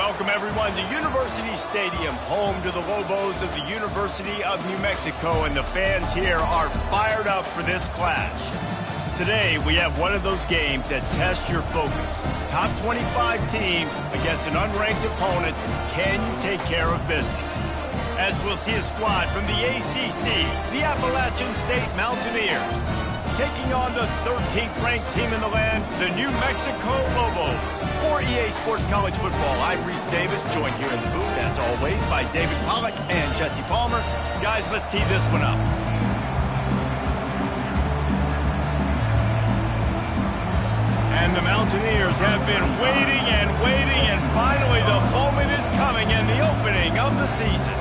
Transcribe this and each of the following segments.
welcome everyone to University Stadium, home to the Lobos of the University of New Mexico, and the fans here are fired up for this clash. Today, we have one of those games that tests your focus. Top 25 team against an unranked opponent. Can you take care of business? As we'll see a squad from the ACC, the Appalachian State Mountaineers, taking on the 13th ranked team in the land, the New Mexico Lobos. For EA Sports College Football, I'm Reese Davis, joined here in the booth, as always, by David Pollack and Jesse Palmer. Guys, let's tee this one up. And the Mountaineers have been waiting, and finally the moment is coming in the opening of the season.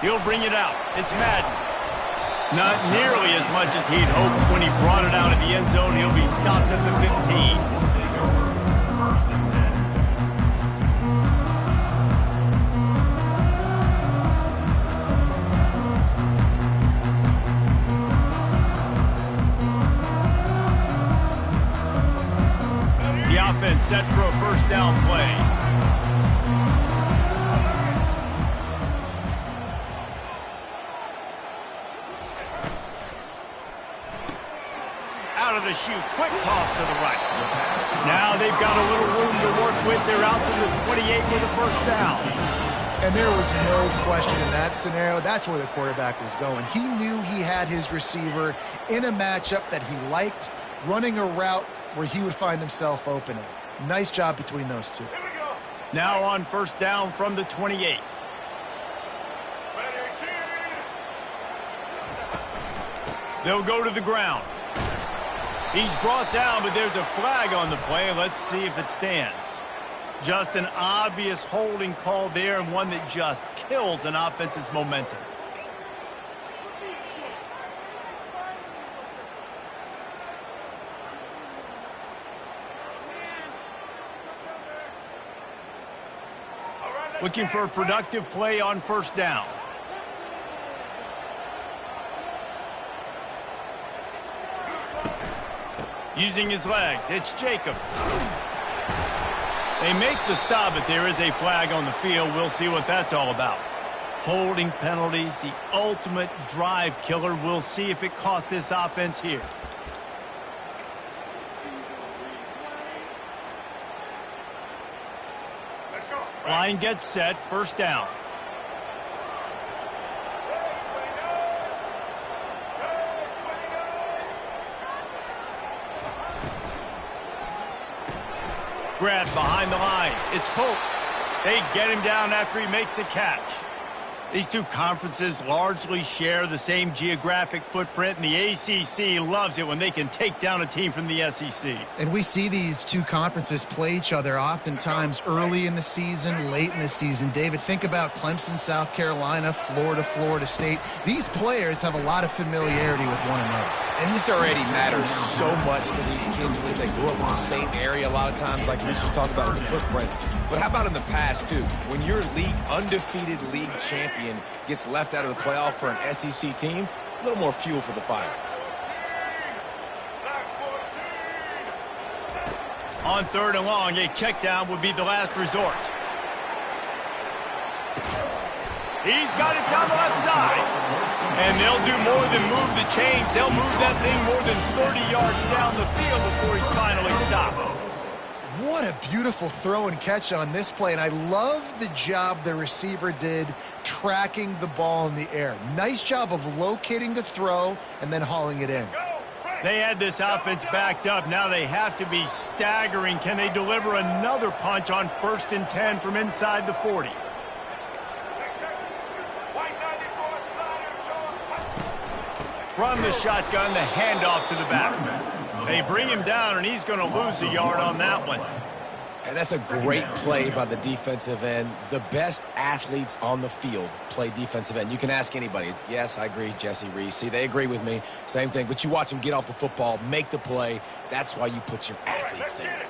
He'll bring it out. It's Madden. Not nearly as much as he'd hoped when he brought it out of the end zone. He'll be stopped at the 15. The offense set for a first down play. Out of the chute, quick toss to the right. Now they've got a little room to work with. They're out to the 28 with a first down. And there was no question in that scenario. That's where the quarterback was going. He knew he had his receiver in a matchup that he liked, running a route where he would find himself opening. Nice job between those two. Now on first down from the 28. They'll go to the ground. He's brought down, but there's a flag on the play. Let's see if it stands. Just an obvious holding call there, and one that just kills an offense's momentum. Looking for a productive play on first down. Using his legs, it's Jacobs. They make the stop, but there is a flag on the field. We'll see what that's all about. Holding penalties, the ultimate drive killer. We'll see if it costs this offense here. Line gets set, first down. Grabbed behind the line. It's Pope. They get him down after he makes the catch. These two conferences largely share the same geographic footprint, and the ACC loves it when they can take down a team from the SEC. And we see these two conferences play each other oftentimes early in the season, late in the season. David, think about Clemson, South Carolina, Florida, Florida State. These players have a lot of familiarity with one another. And this already matters so much to these kids because they grew up in the same area a lot of times, like we just talked about with the footprint. But how about in the past, too? When your undefeated league champion gets left out of the playoff for an SEC team, a little more fuel for the fire. On third and long, a check down would be the last resort. He's got it down the left side. And they'll do more than move the chains. They'll move that thing more than 30 yards down the field before he's finally stopped. What a beautiful throw and catch on this play, and I love the job the receiver did tracking the ball in the air. Nice job of locating the throw and then hauling it in. They had this offense backed up. Now they have to be staggering. Can they deliver another punch on 1st and 10 from inside the 40? From the shotgun, the handoff to the back. They bring him down, and he's going to lose a yard on that one. And that's a great play by the defensive end. The best athletes on the field play defensive end. You can ask anybody. Yes, I agree, Jesse, Reese. See, they agree with me. Same thing. But you watch them get off the football, make the play. That's why you put your athletes there.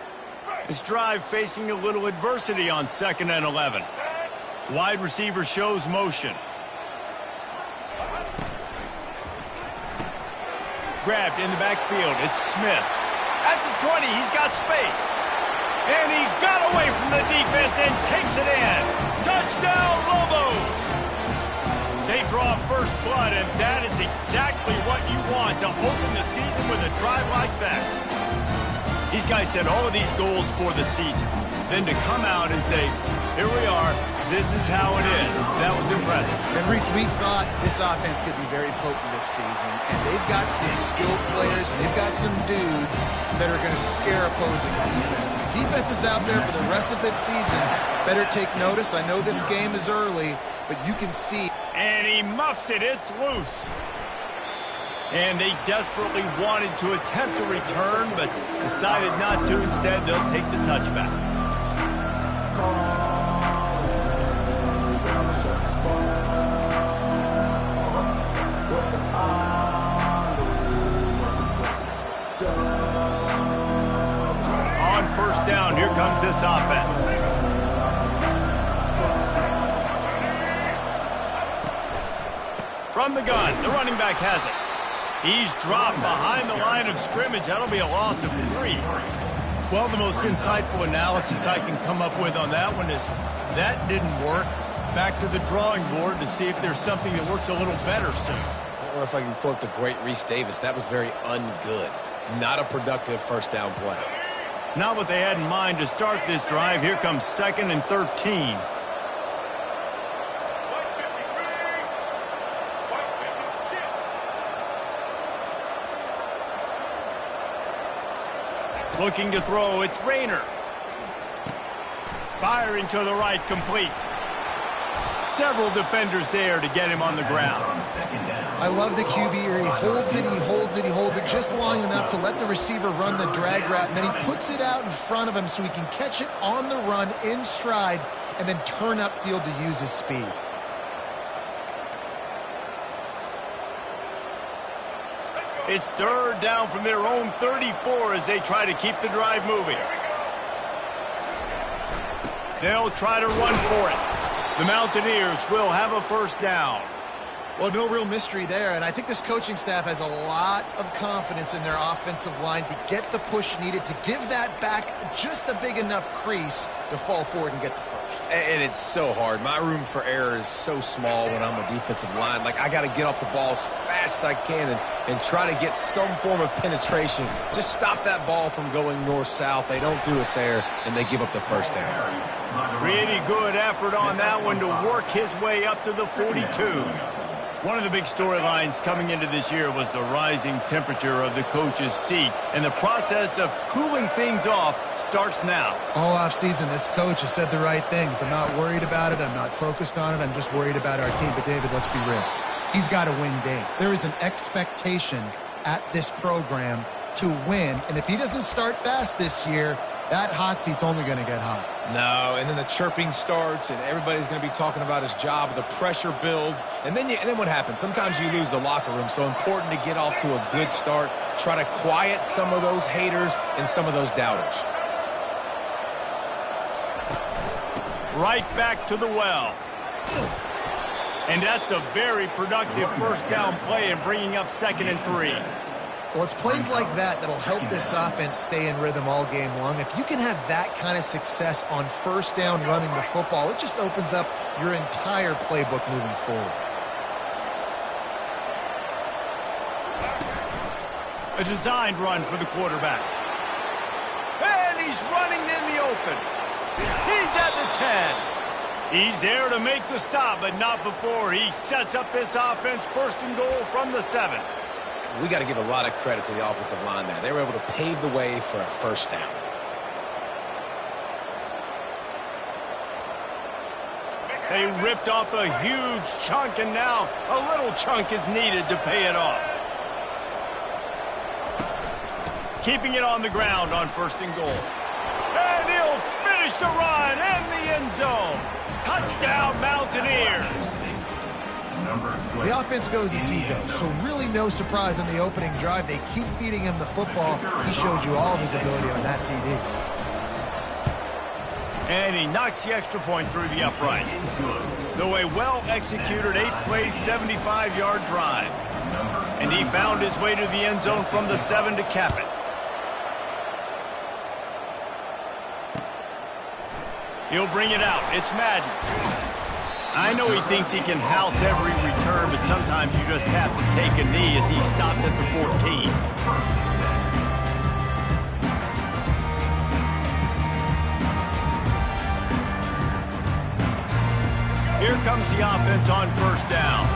This drive facing a little adversity on 2nd and 11. Wide receiver shows motion. grabbed in the backfield. It's Smith. At the 20, he's got space. And he got away from the defense and takes it in. Touchdown, Lobos! They draw first blood, and that is exactly what you want to open the season with a drive like that. These guys set all of these goals for the season. Then to come out and say, here we are, this is how it is. That was impressive. And Reese, we thought this offense could be very potent this season, and they've got some skilled players, and they've got some dudes that are going to scare opposing defenses. Defenses out there for the rest of this season better take notice. I know this game is early, but you can see. And he muffs it. It's loose. And they desperately wanted to attempt a return, but decided not to. Instead, they'll take the touchback. On first down, here comes this offense. From the gun, the running back has it. He's dropped behind the line of scrimmage. That'll be a loss of 3. Well, the most insightful analysis I can come up with on that one is that didn't work. Back to the drawing board to see if there's something that works a little better soon. Or if I can quote the great Reese Davis, that was very ungood. Not a productive first down play. Not what they had in mind to start this drive. Here comes 2nd and 13. Looking to throw, it's Rayner. Firing to the right, complete. Several defenders there to get him on the ground. I love the QB here. He holds it, he holds it, he holds it just long enough to let the receiver run the drag route, and then he puts it out in front of him so he can catch it on the run in stride and then turn upfield to use his speed. It's 3rd down from their own 34 as they try to keep the drive moving. They'll try to run for it. The Mountaineers will have a first down. Well, no real mystery there, and I think this coaching staff has a lot of confidence in their offensive line to get the push needed to give that back just a big enough crease to fall forward and get the first. And it's so hard. My room for error is so small when I'm a defensive line. Like, I got to get off the ball as fast as I can and try to get some form of penetration. Just stop that ball from going north-south. They don't do it there, and they give up the first down. Pretty good effort on that one to work his way up to the 42. One of the big storylines coming into this year was the rising temperature of the coach's seat, and the process of cooling things off starts now. All offseason, this coach has said the right things. I'm not worried about it. I'm not focused on it. I'm just worried about our team. But, David, let's be real. He's got to win games. There is an expectation at this program to win, and if he doesn't start fast this year, that hot seat's only going to get hot. No, and then the chirping starts, and everybody's going to be talking about his job. The pressure builds, and then what happens? Sometimes you lose the locker room, so important to get off to a good start. Try to quiet some of those haters and some of those doubters. Right back to the well. And that's a very productive first down play and bringing up 2nd and 3. Well, it's plays like that that'll help this offense stay in rhythm all game long. If you can have that kind of success on first down running the football, it just opens up your entire playbook moving forward. A designed run for the quarterback. And he's running in the open. He's at the 10. He's there to make the stop, but not before he sets up this offense 1st and goal from the 7. We got to give a lot of credit to the offensive line there. They were able to pave the way for a first down. They ripped off a huge chunk, and now a little chunk is needed to pay it off. Keeping it on the ground on 1st and goal. And he'll finish the run in the end zone. Touchdown, Mountaineers. The offense goes as he goes, so really no surprise on the opening drive. They keep feeding him the football. He showed you all of his ability on that TD. And he knocks the extra point through the uprights. So a well-executed 8-play, 75-yard drive. And he found his way to the end zone from the 7 to cap it. He'll bring it out. It's Madden. I know he thinks he can house every return, but sometimes you just have to take a knee as he stopped at the 14. Here comes the offense on first down.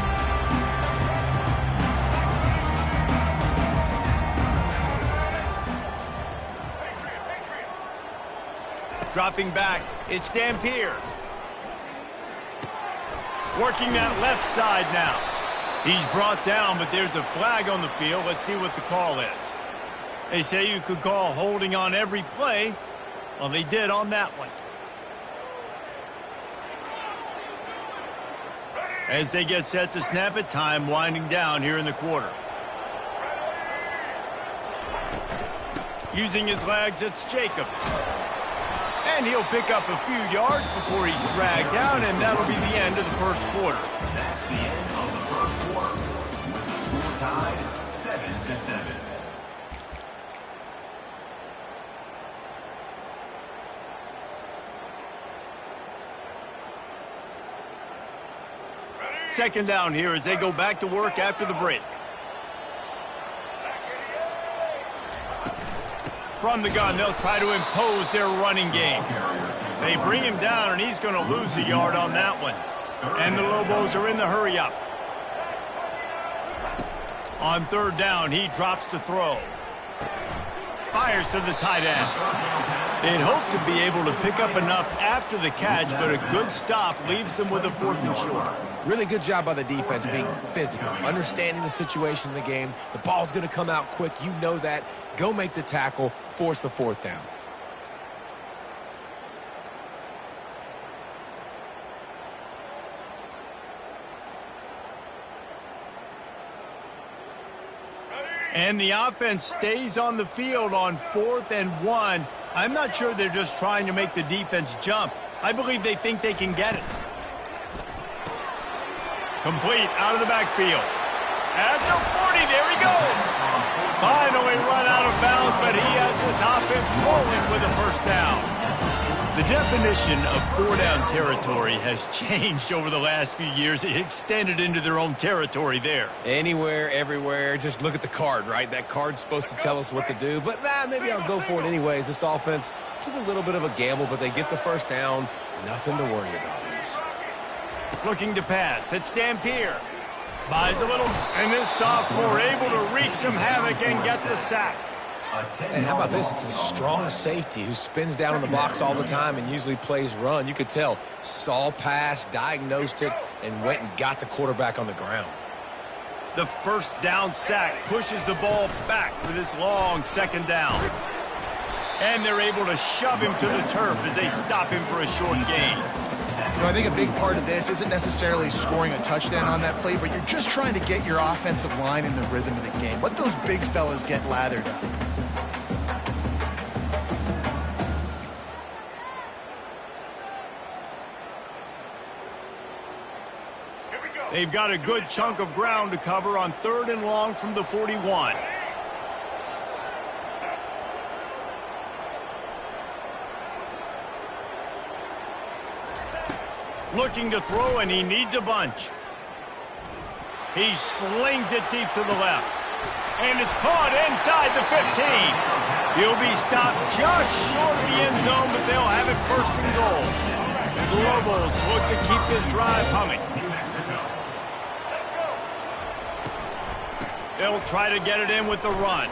Dropping back, it's Ncaa. Working that left side now. He's brought down, but there's a flag on the field. Let's see what the call is. They say you could call holding on every play. Well, they did on that one. As they get set to snap it, time winding down here in the quarter. Using his legs, it's Jacobs. And he'll pick up a few yards before he's dragged down, and that'll be the end of the first quarter. That's the end of the first quarter. With the score tied 7-7. Second down here as they go back to work after the break. From the gun, they'll try to impose their running game. They bring him down, and he's going to lose a yard on that one. And the Lobos are in the hurry up. On third down, he drops to throw. Fires to the tight end. They'd hope to be able to pick up enough after the catch, but a good stop leaves them with a 4th and short. Really good job by the defense being physical, understanding the situation in the game. The ball's going to come out quick. You know that. Go make the tackle, force the 4th down. And the offense stays on the field on 4th and 1. I'm not sure they're just trying to make the defense jump. I believe they think they can get it. Complete out of the backfield. At the 40, there he goes. Finally run out of bounds, but he has this offense rolling with a first down. The definition of 4-down territory has changed over the last few years. It extended into their own territory there. Anywhere, everywhere. Just look at the card, right? That card's supposed to tell us what to do, but maybe I'll go for it anyways. This offense took a little bit of a gamble, but they get the first down. Nothing to worry about. Looking to pass. It's Ncaa. Buys a little, and this sophomore able to wreak some havoc and get the sack. And how about this? It's a strong safety who spins down in the box all the time and usually plays run. You could tell. Saw pass, diagnosed it, and went and got the quarterback on the ground. The first down sack pushes the ball back for this long second down. And they're able to shove him to the turf as they stop him for a short gain. You know, I think a big part of this isn't necessarily scoring a touchdown on that play, but you're just trying to get your offensive line in the rhythm of the game. Let those big fellas get lathered up. They've got a good chunk of ground to cover on 3rd and long from the 41. Looking to throw, and he needs a bunch. He slings it deep to the left. And it's caught inside the 15. He'll be stopped just short of the end zone, but they'll have it 1st and goal. The Lobos look to keep this drive humming. They'll try to get it in with the run.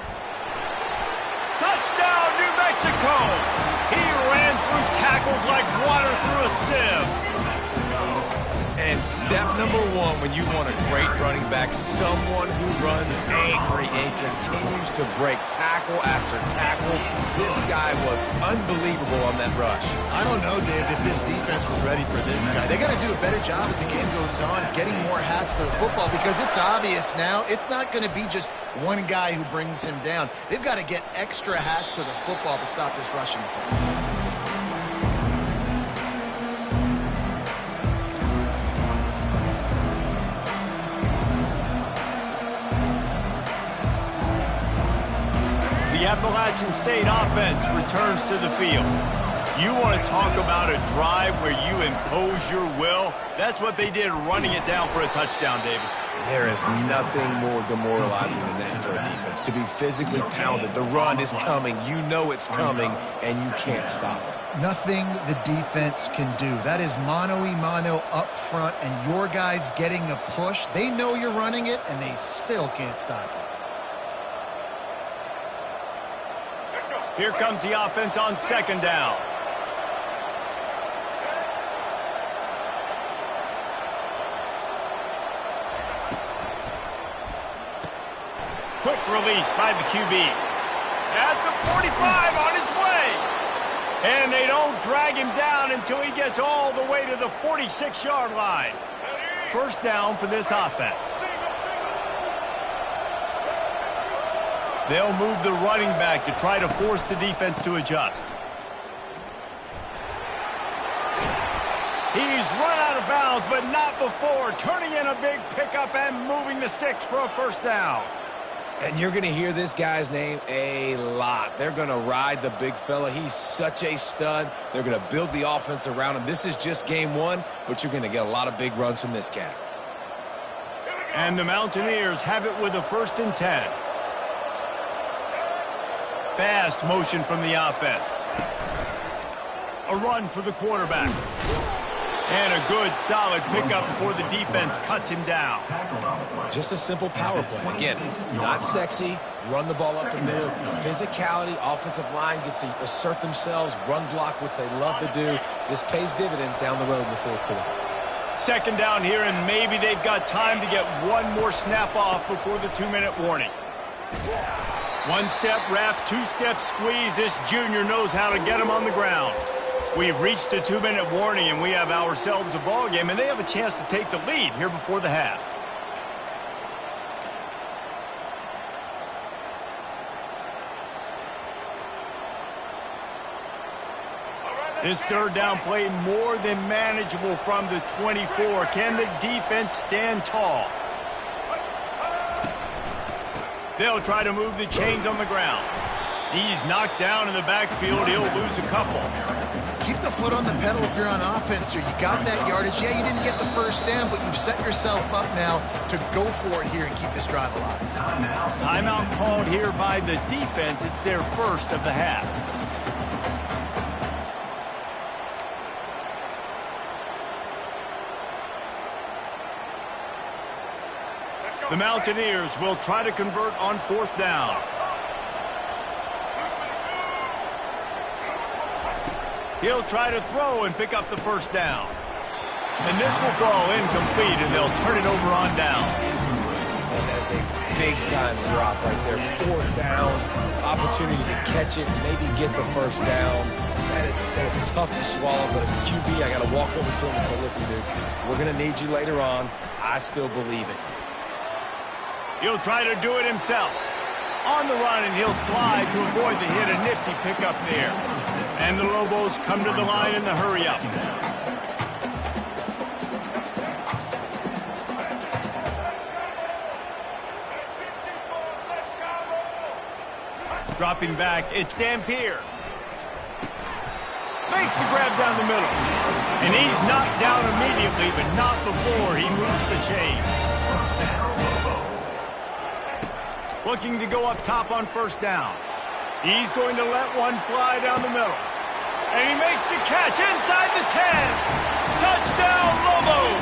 Touchdown, New Mexico! He ran through tackles like water through a sieve. And step number 1 when you want a great running back, someone who runs angry and continues to break tackle after tackle. This guy was unbelievable on that rush. I don't know, Dave, if this defense was ready for this guy. They got to do a better job as the game goes on, getting more hats to the football, because it's obvious now it's not going to be just one guy who brings him down. They've got to get extra hats to the football to stop this rushing attack. the Appalachian State offense returns to the field. You want to talk about a drive where you impose your will? That's what they did, running it down for a touchdown, David. There is nothing more demoralizing than that for a defense, to be physically pounded. The run is coming, you know it's coming, and you can't stop it. Nothing the defense can do. That is mano-a-mano up front, and your guys getting a push. They know you're running it, and they still can't stop it. Here comes the offense on second down. Quick release by the QB. At the 45, on his way. And they don't drag him down until he gets all the way to the 46-yard line. First down for this offense. They'll move the running back to try to force the defense to adjust. He's run out of bounds, but not before turning in a big pickup and moving the sticks for a first down. And you're going to hear this guy's name a lot. They're going to ride the big fella. He's such a stud. They're going to build the offense around him. This is just game one, but you're going to get a lot of big runs from this cat. And the Mountaineers have it with a 1st and 10. Fast motion from the offense. A run for the quarterback. And a good, solid pickup before the defense cuts him down. Just a simple power play. Again, not sexy. Run the ball up the middle. Physicality, offensive line gets to assert themselves, run block, which they love to do. This pays dividends down the road in the 4th quarter. Second down here, and maybe they've got time to get one more snap off before the 2-minute warning. One step wrap, 2-step squeeze. This junior knows how to get him on the ground. We've reached the 2-minute warning, and we have ourselves a ball game, and they have a chance to take the lead here before the half. This third down play more than manageable from the 24. Can the defense stand tall? They'll try to move the chains on the ground. He's knocked down in the backfield. He'll lose a couple. Keep the foot on the pedal if you're on offense here. You got that yardage. Yeah, you didn't get the first down, but you've set yourself up now to go for it here and keep this drive alive. Timeout called here by the defense. It's their first of the half. The Mountaineers will try to convert on 4th down. He'll try to throw and pick up the first down. And this will fall incomplete, and they'll turn it over on downs. And that's a big-time drop right there. 4th down, opportunity to catch it, maybe get the first down. That is tough to swallow, but as a QB, I got to walk over to him and say, listen, dude, we're going to need you later on. I still believe it. He'll try to do it himself. On the run, and he'll slide to avoid the hit. A nifty pickup there. And the Lobos come to the line in the hurry-up. Dropping back, it's Dampier. Makes the grab down the middle. And he's knocked down immediately, but not before he moves the chains. Looking to go up top on first down. He's going to let one fly down the middle. And he makes the catch inside the 10. Touchdown, Lobos!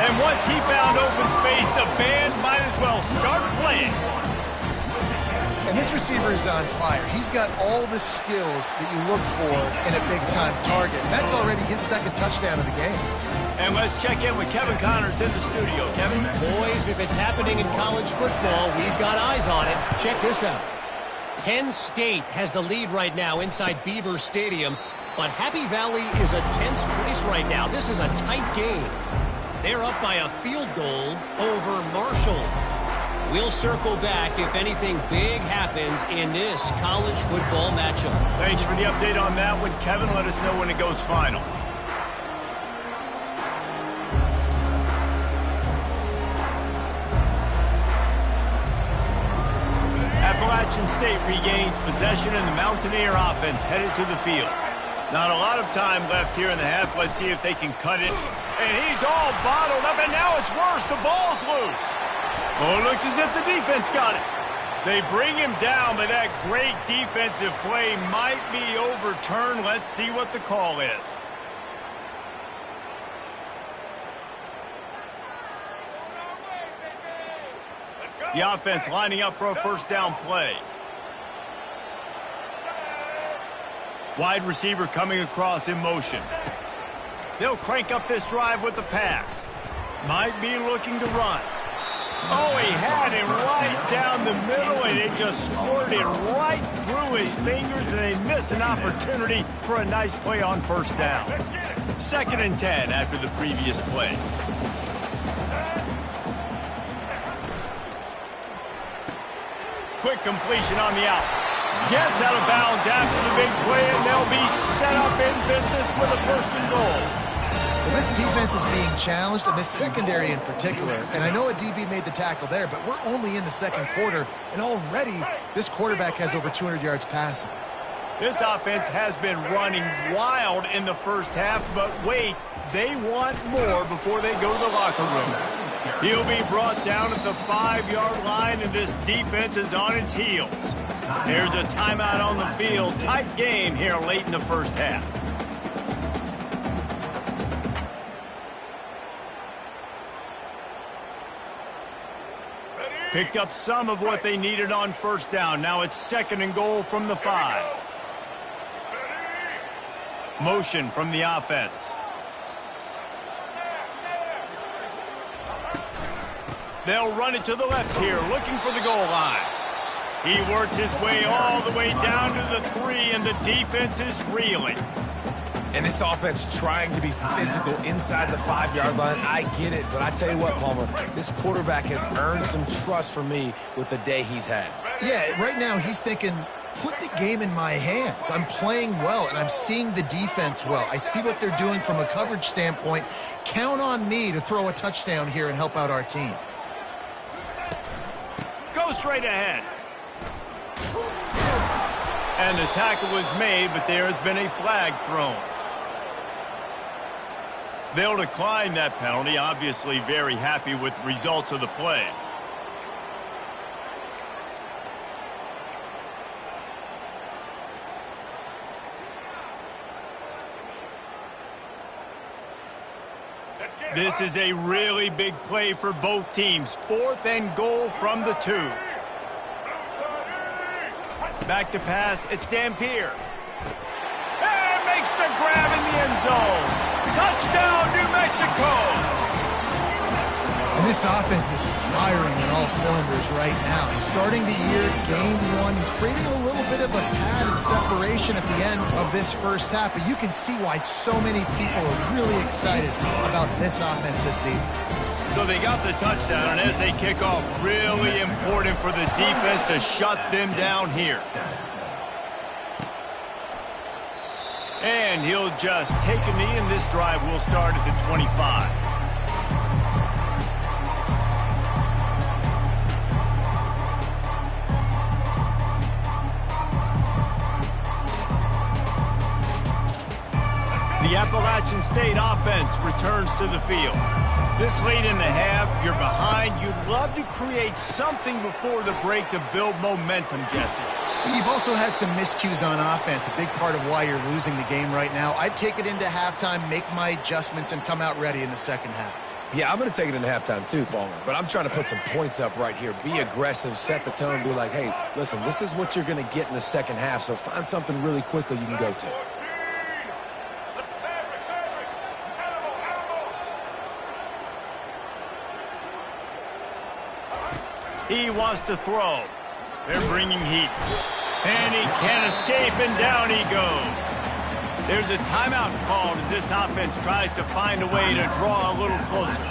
And once he found open space, the band might as well start playing. And this receiver is on fire. He's got all the skills that you look for in a big-time target. And that's already his 2nd touchdown of the game. And let's check in with Kevin Connors in the studio. Kevin? Boys, if it's happening in college football, we've got eyes on it. Check this out. Penn State has the lead right now inside Beaver Stadium, but Happy Valley is a tense place right now. This is a tight game. They're up by a field goal over Marshall. We'll circle back if anything big happens in this college football matchup. Thanks for the update on that one, Kevin. Let us know when it goes final. Appalachian State regains possession and the Mountaineer offense headed to the field. Not a lot of time left here in the half. Let's see if they can cut it. And he's all bottled up, and now it's worse. The ball's loose. Oh, it looks as if the defense got it. They bring him down, but that great defensive play might be overturned. Let's see what the call is. The offense lining up for a first down play. Wide receiver coming across in motion. They'll crank up this drive with the pass. Might be looking to run. Oh, he had it right down the middle, and it just squirted right through his fingers, and they miss an opportunity for a nice play on first down. 2nd and 10 after the previous play. Quick completion on the out. Gets out of bounds after the big play, and they'll be set up in business with a 1st and goal. Well, this defense is being challenged, and this secondary in particular. And I know a DB made the tackle there, but we're only in the 2nd quarter, and already this quarterback has over 200 yards passing. This offense has been running wild in the first half, but wait, they want more before they go to the locker room. He'll be brought down at the 5-yard line, and this defense is on its heels. There's a timeout on the field. Tight game here late in the first half. Picked up some of what they needed on first down. Now it's 2nd and goal from the 5. Motion from the offense. They'll run it to the left here, looking for the goal line. He works his way all the way down to the 3, and the defense is reeling. And this offense trying to be physical inside the 5-yard line. I get it, but I tell you what, Palmer, this quarterback has earned some trust from me with the day he's had. Yeah, right now he's thinking, put the game in my hands. I'm playing well, and I'm seeing the defense well. I see what they're doing from a coverage standpoint. Count on me to throw a touchdown here and help out our team. Go straight ahead. And the tackle was made, but there has been a flag thrown. They'll decline that penalty, obviously very happy with the results of the play. This is a really big play for both teams. 4th and goal from the 2. Back to pass, it's Dampier. And makes the grab in the end zone. Touchdown, New Mexico! And this offense is firing on all cylinders right now. Starting the year, game 1, creating a little bit of a pad and separation at the end of this first half. But you can see why so many people are really excited about this offense this season. So they got the touchdown, and as they kick off, really important for the defense to shut them down here. And he'll just take a knee, and this drive will start at the 25. The Appalachian State offense returns to the field. This late in the half, you're behind. You'd love to create something before the break to build momentum, Jesse. You've also had some miscues on offense, a big part of why you're losing the game right now. I'd take it into halftime, make my adjustments, and come out ready in the second half. Yeah, I'm going to take it into halftime too, Palmer. But I'm trying to put some points up right here. Be aggressive, set the tone, be like, hey, listen, this is what you're going to get in the second half, so find something really quickly you can go to. He wants to throw. They're bringing heat. And he can't escape, and down he goes. There's a timeout called as this offense tries to find a way to draw a little closer.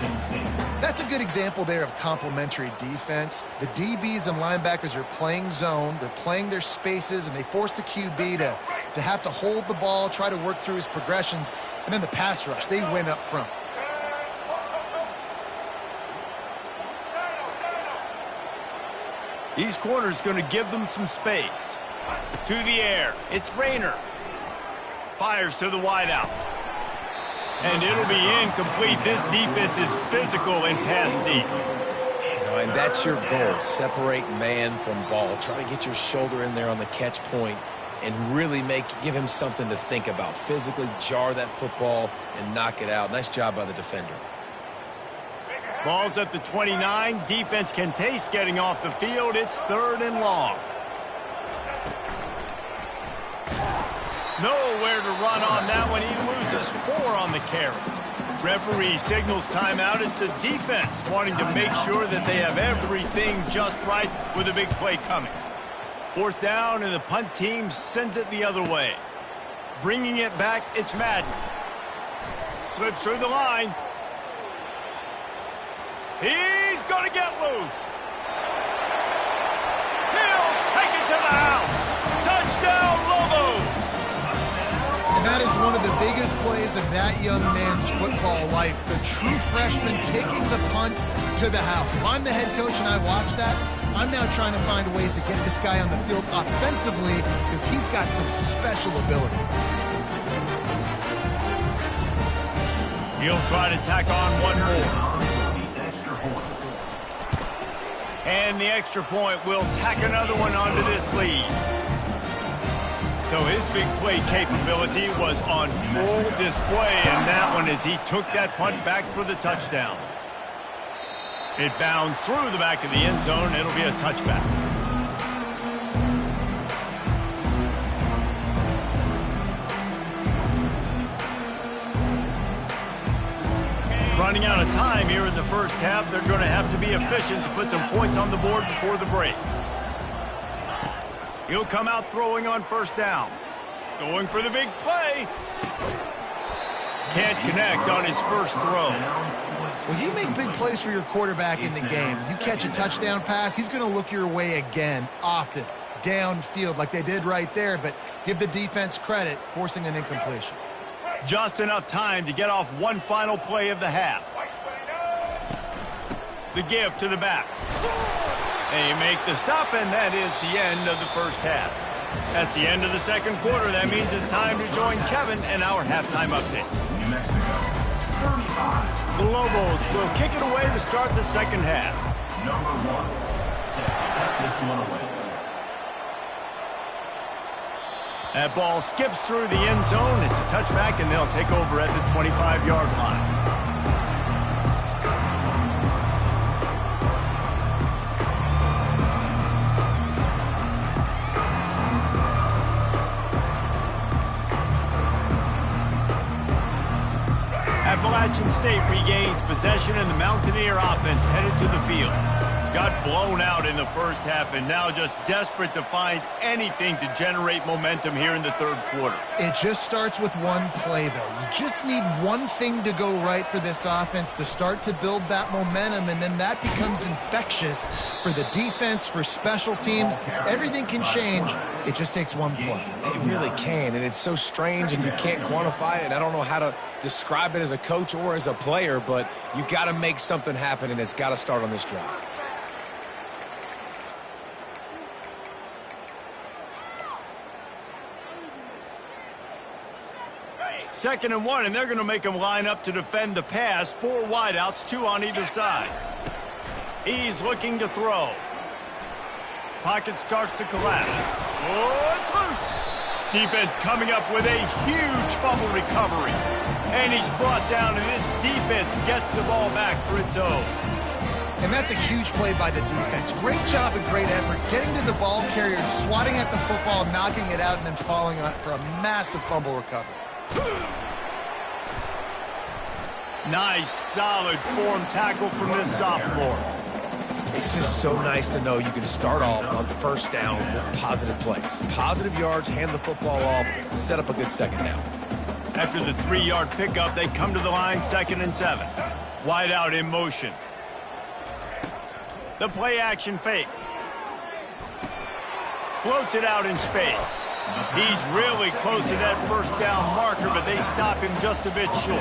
That's a good example there of complementary defense. The DBs and linebackers are playing zone. They're playing their spaces, and they force the QB to have to hold the ball, try to work through his progressions. And then the pass rush, they win up front. These corners going to give them some space. To the air. It's Rayner. Fires to the wideout. And it'll be incomplete. This defense is physical and pass deep. And that's your goal. Separate man from ball. Try to get your shoulder in there on the catch point and really give him something to think about. Physically jar that football and knock it out. Nice job by the defender. Ball's at the 29. Defense can taste getting off the field. It's 3rd and long. Nowhere to run on that one. He loses 4 on the carry. Referee signals timeout. It's the defense wanting to make sure that they have everything just right with a big play coming. 4th down, and the punt team sends it the other way. Bringing it back, it's Madden. Slips through the line. He's going to get loose. He'll take it to the house. Touchdown, Lobos. And that is one of the biggest plays of that young man's football life. The true freshman taking the punt to the house. If I'm the head coach and I watch that, I'm now trying to find ways to get this guy on the field offensively because he's got some special ability. He'll try to tack on one more. And the extra point will tack another one onto this lead. So his big play capability was on full display in that one as he took that punt back for the touchdown. It bounds through the back of the end zone. It'll be a touchback. Running out of time here in the first half. They're going to have to be efficient to put some points on the board before the break. He'll come out throwing on 1st down. Going for the big play. Can't connect on his first throw. Well, you make big plays for your quarterback in the game. You catch a touchdown pass, he's going to look your way again, often, downfield like they did right there, but give the defense credit, forcing an incompletion. Just enough time to get off one final play of the half. The give to the back. They make the stop, and that is the end of the first half. That's the end of the second quarter. That means it's time to join Kevin and our halftime update. New Mexico, 35. The Lobos will kick it away to start the second half. Number 1, set to cut this one away. That ball skips through the end zone. It's a touchback, and they'll take over at the 25-yard line. Appalachian State regains possession, and the Mountaineer offense headed to the field. Got blown out in the first half and now just desperate to find anything to generate momentum here in the third quarter. It just starts with one play, though. You just need one thing to go right for this offense to start to build that momentum, and then that becomes infectious for the defense, for special teams. Everything can change. It just takes one play. It really can, and it's so strange, and you can't quantify it. And I don't know how to describe it as a coach or as a player, but you got to make something happen, and it's got to start on this drive. Second and 1, and they're going to make him line up to defend the pass. 4 wideouts, 2 on either side. He's looking to throw. Pocket starts to collapse. Oh, it's loose. Defense coming up with a huge fumble recovery. And he's brought down, and this defense gets the ball back for its own. And that's a huge play by the defense. Great job and great effort getting to the ball carrier and swatting at the football, knocking it out, and then falling on it for a massive fumble recovery. Nice, solid form tackle from this sophomore. It's just so nice to know you can start off on first down with positive plays. Positive yards, hand the football off, set up a good second down. After the 3-yard pickup, they come to the line, 2nd and 7. Wide out in motion. The play action fake. Floats it out in space. He's really close to that first down marker, but they stop him just a bit short.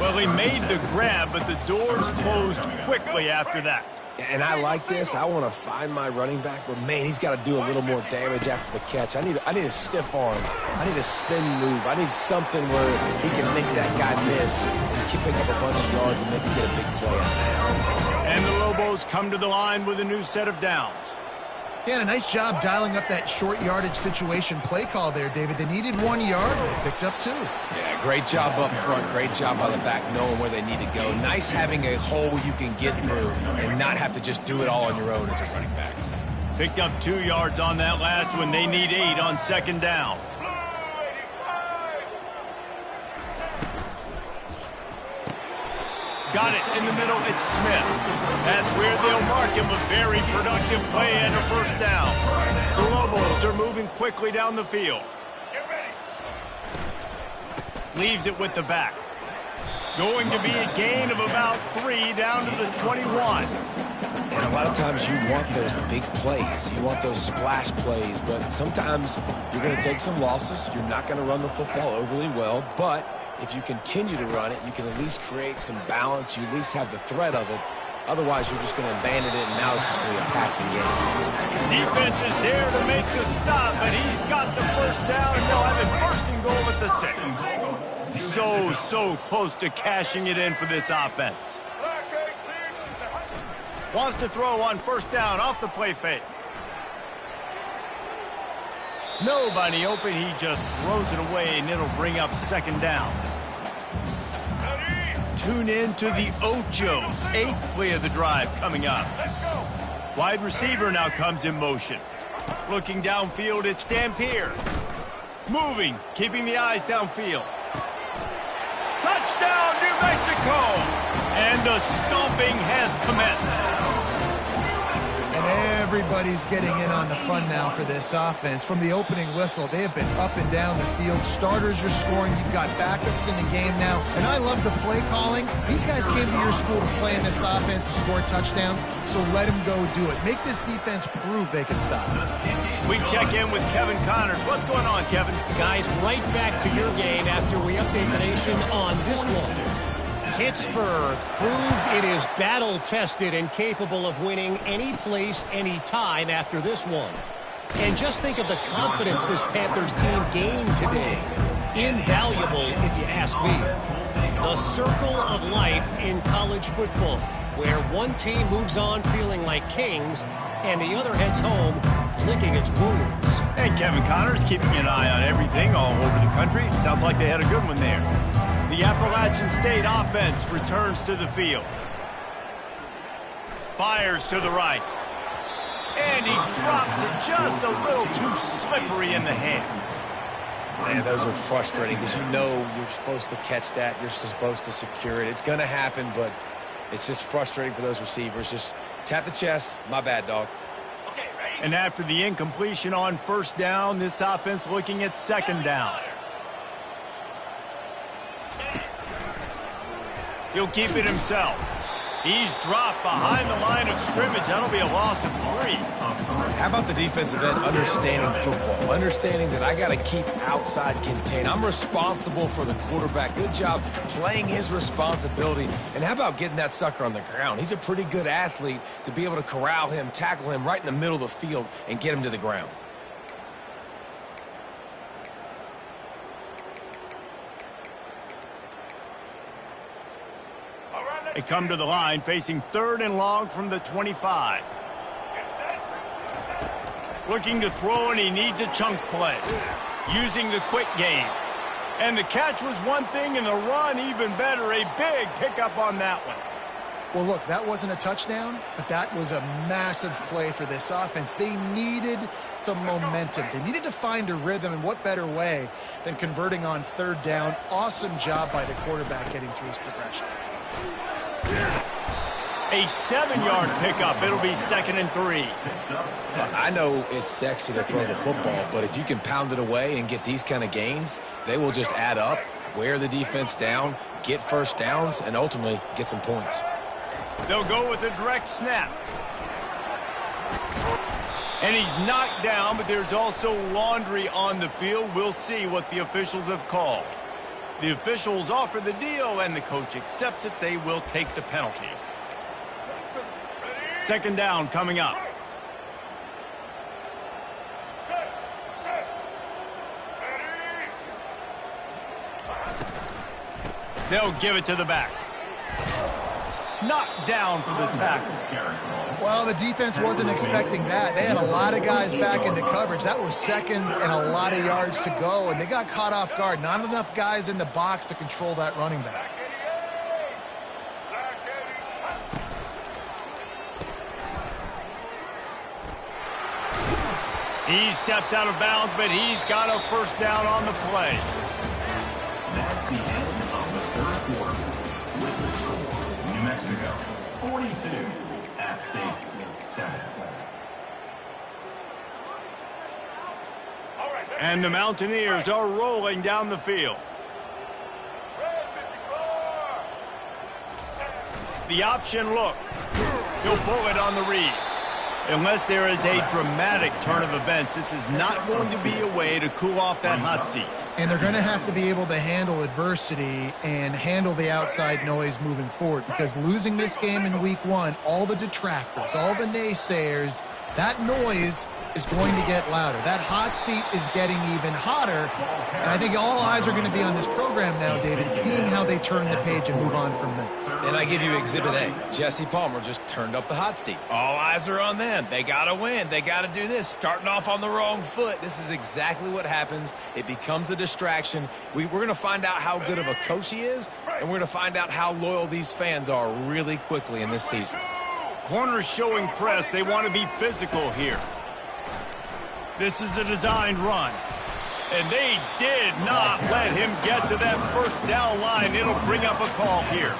Well, he made the grab, but the doors closed quickly after that. And I like this. I want to find my running back, but man, he's got to do a little more damage after the catch. I need a stiff arm. I need a spin move. I need something where he can make that guy miss and keep picking up a bunch of yards and maybe get a big play out of that. And the Lobos come to the line with a new set of downs. Yeah, and a nice job dialing up that short yardage situation play call there, David. They needed 1 yard. They picked up 2. Yeah, great job up front. Great job by the back knowing where they need to go. Nice having a hole you can get through and not have to just do it all on your own as a running back. Picked up 2 yards on that last one. They need 8 on second down. Got it in the middle. It's Smith. That's where they'll mark him. A very productive play and a first down. The Lobos are moving quickly down the field. Leaves it with the back. Going to be a gain of about 3 down to the 21. And a lot of times you want those big plays. You want those splash plays. But sometimes you're going to take some losses. You're not going to run the football overly well. But if you continue to run it, you can at least create some balance. You at least have the threat of it. Otherwise, you're just going to abandon it, and now it's just going to be a passing game. Defense is there to make the stop, but he's got the first down, and they'll have it first and goal at the 6. So close to cashing it in for this offense. Wants to throw on first down off the play fake. Nobody open. He just throws it away, and it'll bring up second down. Tune in to the Ocho. 8th play of the drive coming up. Wide receiver now comes in motion. Looking downfield, it's Dampier. Moving, keeping the eyes downfield. Touchdown, New Mexico! And the stomping has commenced. And everybody's getting in on the fun now for this offense. From the opening whistle, they have been up and down the field. Starters are scoring. You've got backups in the game now. And I love the play calling. These guys came to your school to play in this offense to score touchdowns, so let them go do it. Make this defense prove they can stop it. We check in with Kevin Connors. What's going on, Kevin? Guys, right back to your game after we update the nation on this one. Pittsburgh proved it is battle-tested and capable of winning any place, any time after this one. And just think of the confidence this Panthers team gained today. Invaluable, if you ask me. The circle of life in college football, where one team moves on feeling like kings and the other heads home licking its wounds. And Kevin Connors keeping an eye on everything all over the country. Sounds like they had a good one there. The Appalachian State offense returns to the field. Fires to the right. And he drops it just a little too slippery in the hands. Man, those are frustrating because you know you're supposed to catch that. You're supposed to secure it. It's going to happen, but it's just frustrating for those receivers. Just tap the chest. My bad, dog. And after the incompletion on first down, this offense looking at second down. He'll keep it himself. He's dropped behind the line of scrimmage. That'll be a loss of 3. How about the defensive end understanding football, understanding that I got to keep outside contain. I'm responsible for the quarterback. Good job playing his responsibility. And how about getting that sucker on the ground? He's a pretty good athlete to be able to corral him, tackle him right in the middle of the field, and get him to the ground. They come to the line facing 3rd and long from the 25. Looking to throw, and he needs a chunk play. Using the quick game. And the catch was one thing, and the run even better. A big pickup on that one. Well, look, that wasn't a touchdown, but that was a massive play for this offense. They needed some momentum. They needed to find a rhythm, and what better way than converting on 3rd down. Awesome job by the quarterback getting through his progression. A 7-yard pickup. It'll be 2nd and 3. I know it's sexy to throw the football, but if you can pound it away and get these kind of gains, they will just add up, wear the defense down, get first downs, and ultimately get some points. They'll go with a direct snap. And he's knocked down, but there's also laundry on the field. We'll see what the officials have called. The officials offer the deal, and the coach accepts it. They will take the penalty. Second down coming up. They'll give it to the back. Knocked down for the tackle. Well, the defense wasn't expecting that. They had a lot of guys back into coverage. That was second and a lot of yards to go, and they got caught off guard. Not enough guys in the box to control that running back. He steps out of bounds, but he's got a first down on the play. That's the end of the third quarter. With the score, New Mexico 42, App State 7. And the Mountaineers are rolling down the field. The option look. He'll pull it on the read. Unless there is a dramatic turn of events, this is not going to be a way to cool off that hot seat. And they're going to have to be able to handle adversity and handle the outside noise moving forward, because losing this game in week one, all the detractors, all the naysayers, that noise is going to get louder. That hot seat is getting even hotter, and I think all eyes are going to be on this program now, David, seeing how they turn the page and move on from this. And I give you Exhibit A. Jesse Palmer just turned up the hot seat. All eyes are on them. They got to win. They got to do this. Starting off on the wrong foot. This is exactly what happens. It becomes a distraction. We're going to find out how good of a coach he is, and we're going to find out how loyal these fans are really quickly in this season. Corners showing press. They want to be physical here. This is a designed run. And they did not let him get to that first down line. It'll bring up a call here.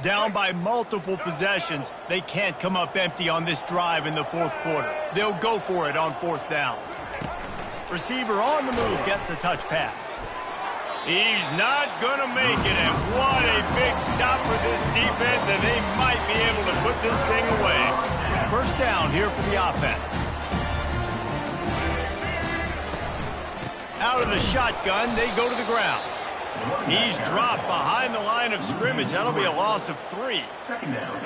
Down by multiple possessions, they can't come up empty on this drive in the fourth quarter. They'll go for it on fourth down. Receiver on the move gets the touch pass. He's not going to make it, and what a big stop for this defense, and they might be able to put this thing away. First down here for the offense. Out of the shotgun, they go to the ground. He's dropped behind the line of scrimmage. That'll be a loss of 3.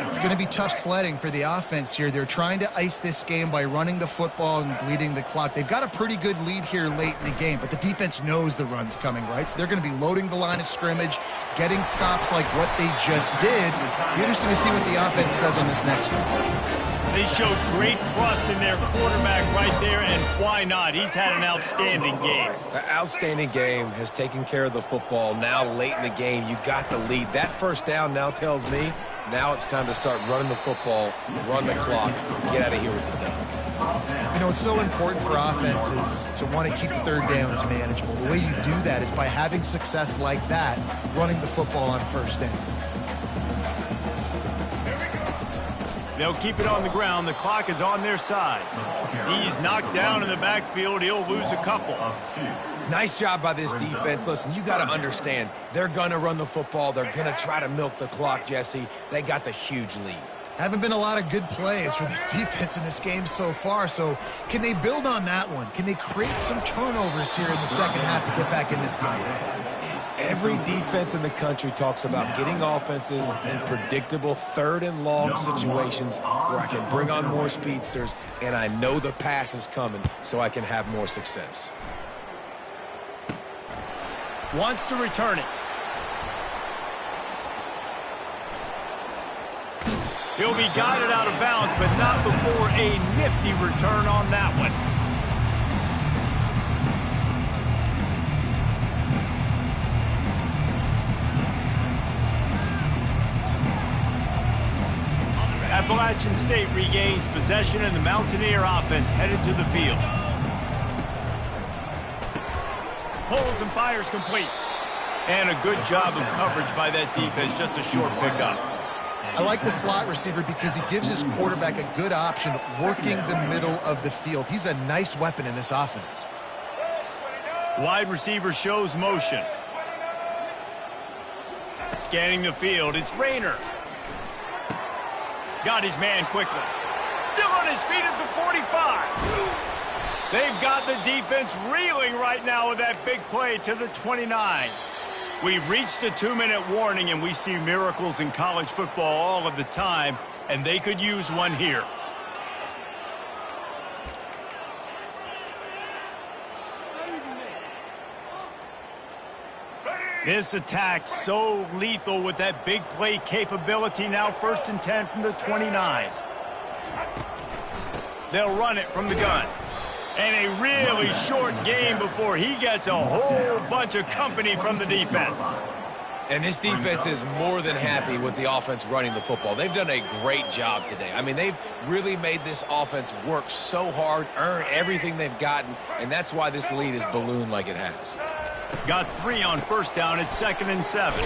It's going to be tough sledding for the offense here. They're trying to ice this game by running the football and bleeding the clock. They've got a pretty good lead here late in the game, but the defense knows the run's coming, right? So they're going to be loading the line of scrimmage, getting stops like what they just did. Be interesting to see what the offense does on this next one. They showed great trust in their quarterback right there, and why not? He's had an outstanding game. An outstanding game, has taken care of the football. Now late in the game, you've got the lead. That first down now tells me now it's time to start running the football, run the clock, get out of here with the dub. You know, it's so important for offenses to want to keep third downs manageable. The way you do that is by having success like that, running the football on first down. They'll keep it on the ground. The clock is on their side. He's knocked down in the backfield. He'll lose a couple. Nice job by this defense. Listen, you got to understand, they're going to run the football. They're going to try to milk the clock, Jesse. They got the huge lead. Haven't been a lot of good plays for this defense in this game so far, so can they build on that one? Can they create some turnovers here in the second half to get back in this game? Every defense in the country talks about getting offenses in predictable third and long situations where I can bring on more speedsters and I know the pass is coming so I can have more success. Wants to return it. He'll be guided out of bounds, but not before a nifty return on that one. Appalachian State regains possession, and the Mountaineer offense headed to the field. Pulls and fires complete. And a good job of coverage by that defense, just a short pickup. I like the slot receiver because he gives his quarterback a good option working the middle of the field. He's a nice weapon in this offense. Wide receiver shows motion. Scanning the field, it's Rayner. Got his man quickly. Still on his feet at the 45. They've got the defense reeling right now with that big play to the 29. We've reached the 2-minute warning, and we see miracles in college football all of the time, and they could use one here. This attack so lethal with that big play capability. Now 1st and 10 from the 29. They'll run it from the gun. And a really short game before he gets a whole bunch of company from the defense. And this defense is more than happy with the offense running the football. They've done a great job today. I mean, they've really made this offense work so hard, earn everything they've gotten, and that's why this lead is ballooned like it has. Got 3 on 1st down at 2nd and 7.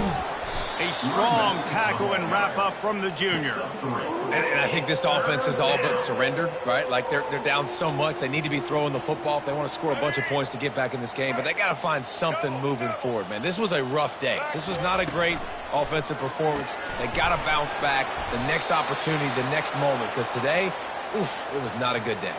A strong tackle and wrap up from the junior. And I think this offense is all but surrendered, right? Like they're down so much. They need to be throwing the football if they want to score a bunch of points to get back in this game. But they got to find something moving forward, man. This was a rough day. This was not a great offensive performance. They got to bounce back the next opportunity, the next moment. Because today, oof, it was not a good day.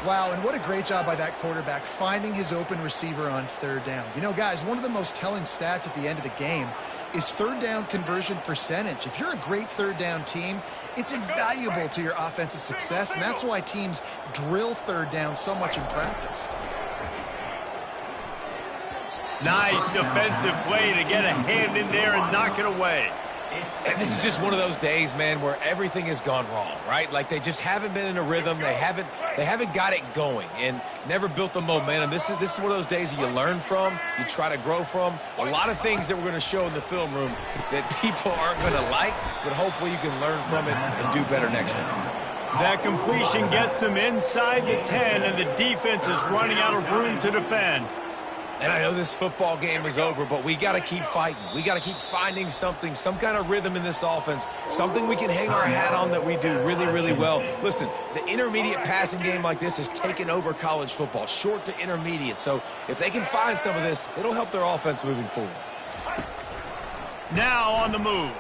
Wow, and what a great job by that quarterback finding his open receiver on 3rd down. You know, guys, one of the most telling stats at the end of the game is 3rd down conversion percentage. If you're a great 3rd down team, it's invaluable to your offensive success, and that's why teams drill 3rd down so much in practice. Nice defensive play to get a hand in there and knock it away. And this is just one of those days, man, where everything has gone wrong, right? Like they just haven't been in a rhythm. They haven't got it going and never built the momentum. This is one of those days that you learn from, you try to grow from. A lot of things that we're going to show in the film room that people aren't going to like, but hopefully you can learn from it and do better next time. That completion gets them inside the 10, and the defense is running out of room to defend. And I know this football game is over, but we got to keep fighting. We got to keep finding something, some kind of rhythm in this offense, something we can hang our hat on that we do really, really well. Listen, the intermediate passing game like this has taken over college football, short to intermediate. So if they can find some of this, it'll help their offense moving forward. Now on the move.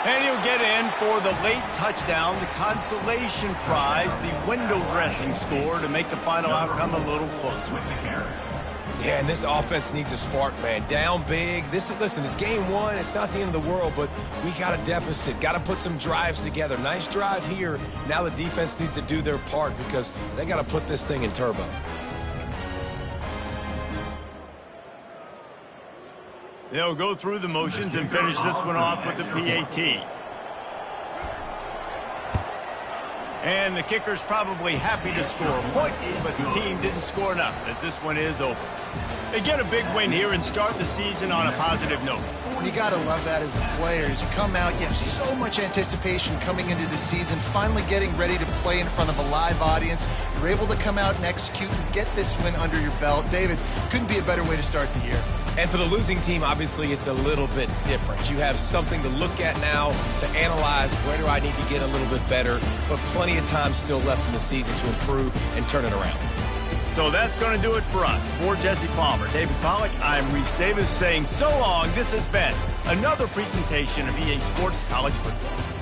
And he'll get in for the late touchdown, the consolation prize, the window dressing score to make the final outcome a little closer. Yeah, and this offense needs a spark, man. Down big. Listen, it's game 1. It's not the end of the world, but we got a deficit. Got to put some drives together. Nice drive here. Now the defense needs to do their part because they got to put this thing in turbo. They'll go through the motions and finish this one off with the PAT. And the kicker's probably happy to score a point, but the team didn't score enough as this one is over. They get a big win here and start the season on a positive note. You got to love that as the players. You come out, you have so much anticipation coming into the season, finally getting ready to play in front of a live audience. You're able to come out and execute and get this win under your belt. David, couldn't be a better way to start the year. And for the losing team, obviously, it's a little bit different. You have something to look at now, to analyze where do I need to get a little bit better, but plenty of time still left in the season to improve and turn it around. So that's going to do it for us. For Jesse Palmer, David Pollack, I'm Reese Davis saying so long. This has been another presentation of EA Sports College Football.